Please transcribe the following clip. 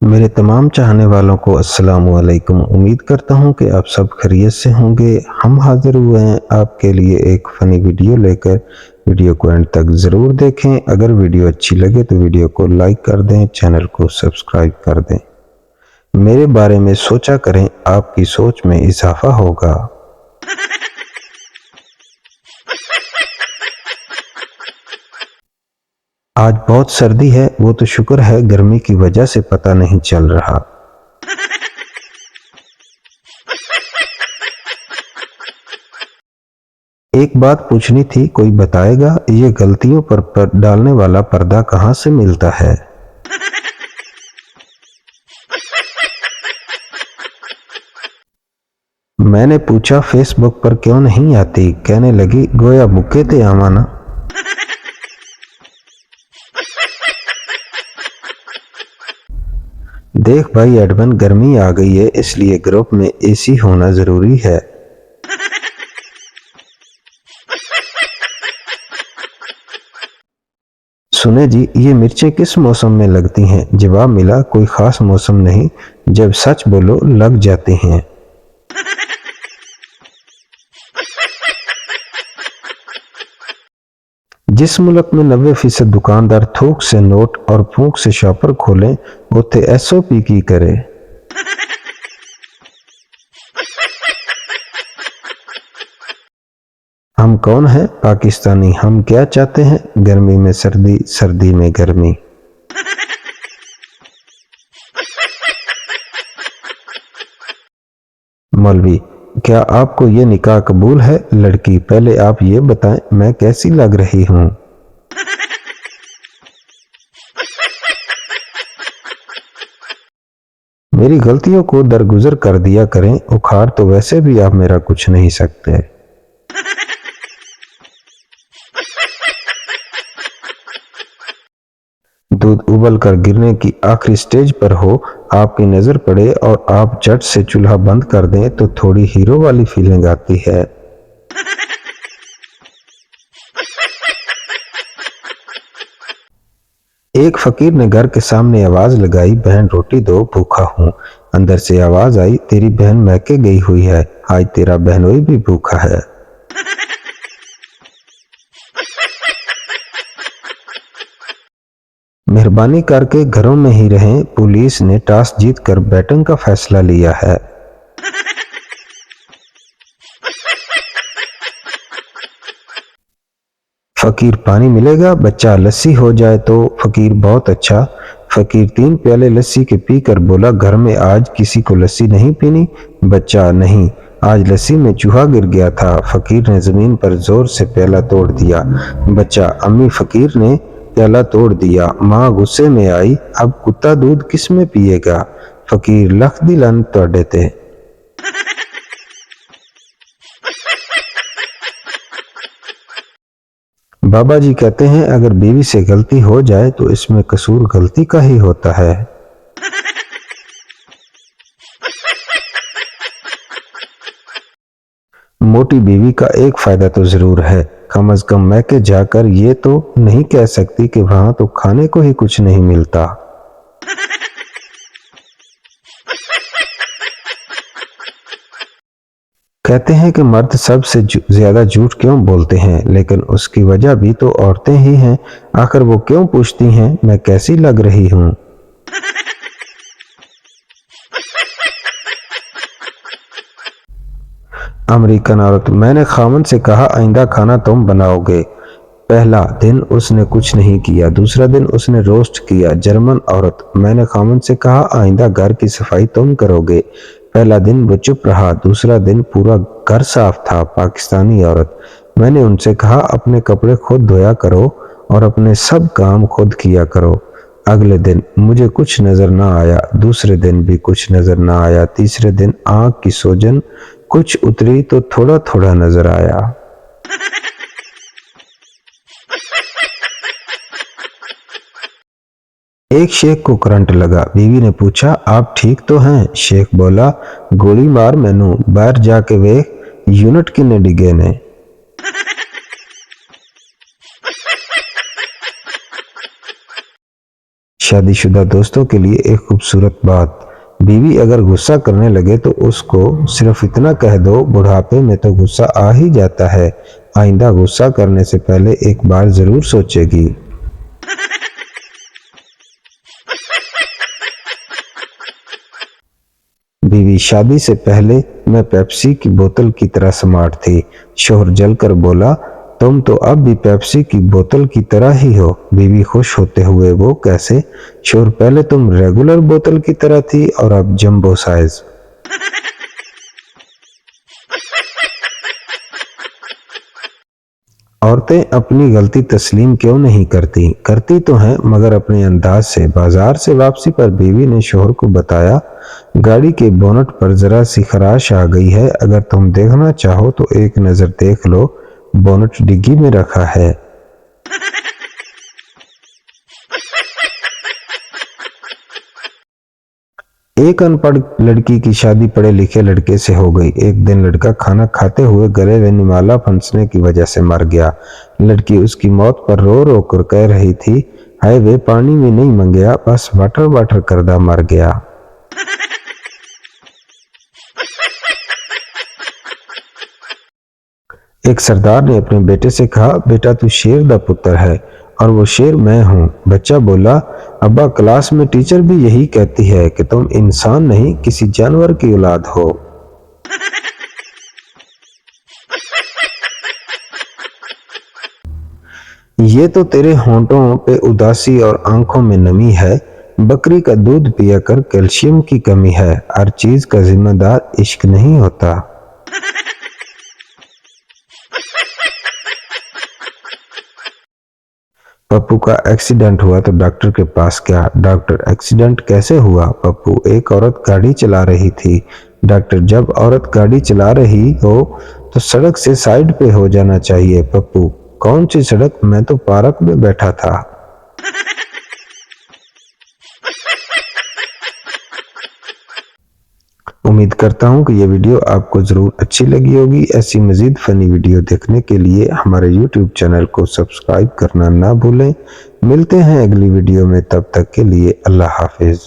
मेरे तमाम चाहने वालों को अस्सलामु अलैकुम। उम्मीद करता हूँ कि आप सब खैरियत से होंगे। हम हाजिर हुए हैं आपके लिए एक फ़नी वीडियो लेकर। वीडियो को एंड तक ज़रूर देखें। अगर वीडियो अच्छी लगे तो वीडियो को लाइक कर दें, चैनल को सब्सक्राइब कर दें। मेरे बारे में सोचा करें, आपकी सोच में इजाफा होगा। आज बहुत सर्दी है, वो तो शुक्र है गर्मी की वजह से पता नहीं चल रहा। एक बात पूछनी थी, कोई बताएगा ये गलतियों पर डालने वाला पर्दा कहाँ से मिलता है? मैंने पूछा फेसबुक पर क्यों नहीं आती? कहने लगी गोया मुक्के थे आवाना। देख भाई एडमन, गर्मी आ गई है, इसलिए ग्रुप में एसी होना जरूरी है। सुने जी, ये मिर्चें किस मौसम में लगती हैं? जवाब मिला कोई खास मौसम नहीं, जब सच बोलो लग जाते हैं। जिस मुल्क में 90% दुकानदार थूक से नोट और फूंक से शॉपर खोलें, उथे एसओपी की करे। हम कौन हैं? पाकिस्तानी। हम क्या चाहते हैं? गर्मी में सर्दी, सर्दी में गर्मी। मौलवी, क्या आपको ये निकाह कबूल है? लड़की, पहले आप ये बताएं मैं कैसी लग रही हूं? मेरी गलतियों को दरगुजर कर दिया करें, उखाड़ तो वैसे भी आप मेरा कुछ नहीं सकते। दूध उबल कर गिरने की आखिरी स्टेज पर हो, आपकी नजर पड़े और आप झट से चूल्हा बंद कर दें तो थोड़ी हीरो वाली फीलिंग आती है। एक फकीर ने घर के सामने आवाज लगाई, बहन रोटी दो, भूखा हूँ। अंदर से आवाज आई, तेरी बहन मैके गई हुई है, आज तेरा बहनोई भी भूखा है। मेहरबानी करके घरों में ही रहें, पुलिस ने टॉस जीत कर बैटिंग का फैसला लिया है। फकीर, पानी मिलेगा? बच्चा लस्सी हो जाए तो? फकीर, बहुत अच्छा। फकीर 3 प्याले लस्सी के पीकर बोला, घर में आज किसी को लस्सी नहीं पीनी? बच्चा, नहीं, आज लस्सी में चूहा गिर गया था। फकीर ने जमीन पर जोर से प्याला तोड़ दिया। बच्चा, अम्मी, फकीर ने प्याला तोड़ दिया। माँ गुस्से में आई, अब कुत्ता दूध किस में पिएगा? फकीर, लख दी लानत तुहाडे ते। बाबा जी कहते हैं अगर बीवी से गलती हो जाए तो इसमें कसूर गलती का ही होता है। मोटी बीवी का एक फायदा तो जरूर है, कम अज कम मैके जाकर ये तो नहीं कह सकती कि वहां तो खाने को ही कुछ नहीं मिलता। कहते हैं कि मर्द सबसे ज्यादा झूठ क्यों बोलते हैं, लेकिन उसकी वजह भी तो औरतें ही हैं। आखिर वो क्यों पूछती हैं मैं कैसी लग रही हूं? अमेरिकन औरत, मैंने खामन से कहा आइंदा खाना तुम बनाओगे। पहला दिन उसने कुछ नहीं किया, दूसरा दिन उसने रोस्ट किया। जर्मन औरत, मैंने खामन से कहा आइंदा घर की सफाई तुम करोगे। पहला दिन वो चुप रहा, दूसरा दिन पूरा घर साफ था। पाकिस्तानी औरत, मैंने उनसे कहा अपने कपड़े खुद धोया करो और अपने सब काम खुद किया करो। अगले दिन मुझे कुछ नजर ना आया, दूसरे दिन भी कुछ नजर ना आया, तीसरे दिन आंख की सोजन कुछ उतरी तो थोड़ा थोड़ा नजर आया। एक शेख को करंट लगा। बीवी ने पूछा आप ठीक तो हैं? शेख बोला गोली मार मैनू, बाहर जाके वेख यूनिट किन्ने डिगे ने। शादीशुदा दोस्तों के लिए एक खूबसूरत बात। बीवी अगर गुस्सा करने लगे तो उसको सिर्फ इतना कह दो, बुढ़ापे में तो गुस्सा आ ही जाता है, आइंदा गुस्सा करने से पहले एक बार जरूर सोचेगी। बीवी, शादी से पहले मैं पेप्सी की बोतल की तरह स्मार्ट थी। शोहर जलकर बोला, तुम तो अब भी पेप्सी की बोतल की तरह ही हो। बीवी खुश होते हुए, वो कैसे? शोहर, पहले तुम रेगुलर बोतल की तरह थी और अब जंबो साइज। औरतें अपनी गलती तस्लीम क्यों नहीं करती? करती तो हैं मगर अपने अंदाज से। बाजार से वापसी पर बीवी ने शोहर को बताया, गाड़ी के बोनट पर जरा सी खराश आ गई है, अगर तुम देखना चाहो तो एक नजर देख लो, बोनट डिग्गी में रखा है। एक अनपढ़ लड़की की शादी पढ़े लिखे लड़के से हो गई। एक दिन लड़का खाना खाते हुए गले में निमाला फंसने की वजह से मर गया। लड़की उसकी मौत पर रो रो कर कह रही थी, हाय वे पानी में नहीं मंगया, बस वाटर वाटर करदा मर गया। एक सरदार ने अपने बेटे से कहा, बेटा तू शेर दा पुत्र है और वो शेर मैं हूं। बच्चा बोला, अब्बा क्लास में टीचर भी यही कहती है कि तुम इंसान नहीं किसी जानवर की औलाद हो। ये तो तेरे होंठों पे उदासी और आंखों में नमी है। बकरी का दूध पिया कर कैल्शियम की कमी है। हर चीज का जिम्मेदार इश्क नहीं होता। पप्पू का एक्सीडेंट हुआ तो डॉक्टर के पास गया। डॉक्टर, एक्सीडेंट कैसे हुआ? पप्पू, एक औरत गाड़ी चला रही थी। डॉक्टर, जब औरत गाड़ी चला रही हो तो सड़क से साइड पे हो जाना चाहिए। पप्पू, कौन सी सड़क? मैं तो पार्क में बैठा था। उम्मीद करता हूँ कि ये वीडियो आपको ज़रूर अच्छी लगी होगी। ऐसी मज़ीद फ़नी वीडियो देखने के लिए हमारे YouTube चैनल को सब्सक्राइब करना ना भूलें। मिलते हैं अगली वीडियो में, तब तक के लिए अल्लाह हाफिज़।